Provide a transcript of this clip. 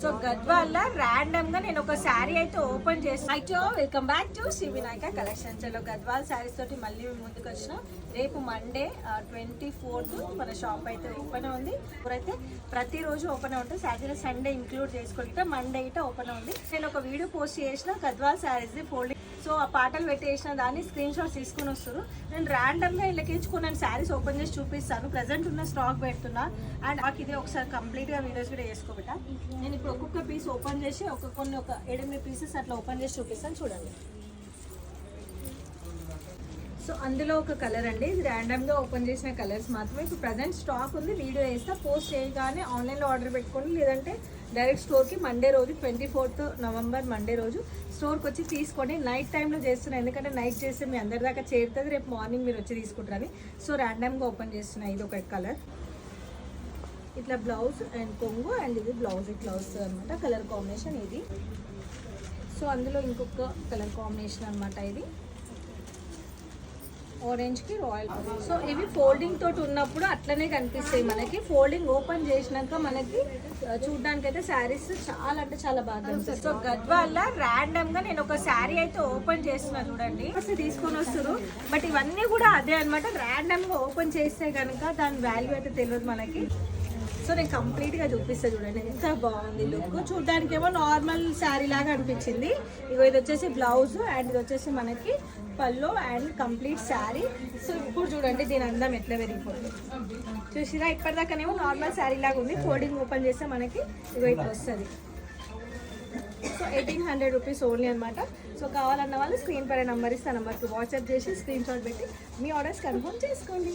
So Gadwal random గా నేను ఒక శారీ అయితే ఓపెన్ చేస్తాను. Welcome back to Shri Vinayaka collection. చలో గద్వాల్ శారీస్ తోటి మళ్ళీ ముందుకు వచ్చిన. రేపు మండే 24th మన షాప్ అయితే ఓపెన్ ఉంది. ఇప్పుడైతే ప్రతిరోజు ఓపెన్ ఉంటుంది. సాటర్డే సండే ఇంక్లూడ్ చేసుకుంటే మండే అయితే ఓపెన్ ఉంది. నేను ఒక వీడియో పోస్ట్ చేసిన గద్వాల్ శారీస్ ఫోల్డింగ్. సో ఆ పాటలు పెట్టేసిన దాన్ని స్క్రీన్ షాట్స్ తీసుకుని వస్తారు. నేను ర్యాండమ్గా ఇళ్ళకించుకున్నాను శారీస్ ఓపెన్ చేసి చూపిస్తాను. ప్రజెంట్ ఉన్న స్టాక్ పెడుతున్నా అండ్ నాకు ఇది ఒకసారి కంప్లీట్గా వీడియోస్ కూడా వేసుకోబెట్టా. నేను ఇప్పుడు ఒక్కొక్క పీస్ ఓపెన్ చేసి ఒక 7-8 పీసెస్ అట్లా ఓపెన్ చేసి చూపిస్తాను, చూడండి. సో అందులో ఒక కలర్ అండి, ఇది ర్యాండమ్గా ఓపెన్ చేసిన కలర్స్ మాత్రమే. ఇప్పుడు ప్రజెంట్ స్టాక్ ఉంది, వీడియో వేస్తా. పోస్ట్ చేయగానే ఆన్లైన్లో ఆర్డర్ పెట్టుకోండి, లేదంటే డైరెక్ట్ స్టోర్కి మండే రోజు 24th November మండే రోజు స్టోర్కి వచ్చి తీసుకోండి. నైట్ టైంలో చేస్తున్నాను, ఎందుకంటే నైట్ చేస్తే మీ అందరి దాకా చేరుతుంది, రేపు మార్నింగ్ మీరు వచ్చి తీసుకుంటారని. సో ర్యాండమ్గా ఓపెన్ చేస్తున్నాను. ఇది ఒక కలర్, ఇట్లా బ్లౌజ్ అండ్ కొంగు, అండ్ ఇది బ్లౌజ్ ఇట్లా వస్తుంది అనమాట. కలర్ కాంబినేషన్ ఇది. సో అందులో ఇంకొక కలర్ కాంబినేషన్ అనమాట, ఇది ఆరెంజ్కి రాయల్. సో ఇవి ఫోల్డింగ్ తోటి ఉన్నప్పుడు అట్లనే కనిపిస్తాయి మనకి. ఫోల్డింగ్ ఓపెన్ చేసినాక మనకి చూడడానికి అయితే శారీస్ చాలా అంటే చాలా బాగా కనిపిస్తాయి. సో గద్వాల ర్యాండమ్ గా నేను ఒక శారీ అయితే ఓపెన్ చేస్తున్నా, చూడండి. అసలు తీసుకొని వస్తారు, బట్ ఇవన్నీ కూడా అదే అనమాట. ర్యాండమ్ గా ఓపెన్ చేస్తే కనుక దాని వాల్యూ అయితే తెలియదు మనకి. సో నేను కంప్లీట్గా చూపిస్తాను, చూడండి ఎంత బాగుంది లుక్. చూడడానికి ఏమో నార్మల్ శారీ లాగా అనిపించింది. ఇగో ఇది వచ్చేసి బ్లౌజ్ అండ్ ఇది వచ్చేసి మనకి పల్లో అండ్ కంప్లీట్ శారీ. సో ఇప్పుడు చూడండి దీని అందం ఎట్లా పెరిగిపోతుంది చూసిరా. ఇప్పటిదాకానేమో నార్మల్ శారీ లాగా ఉంది, ఫోల్డింగ్ ఓపెన్ చేస్తే మనకి ఇగో ఇట్లా వస్తుంది. సో 1800 రూపీస్ ఓన్లీ అనమాట. సో కావాలన్న వాళ్ళు స్క్రీన్ పైన నెంబర్ ఇస్తే నెంబర్కి వాట్సాప్ చేసి స్క్రీన్ షాట్ పెట్టి మీ ఆర్డర్స్ కన్ఫర్మ్ చేసుకోండి.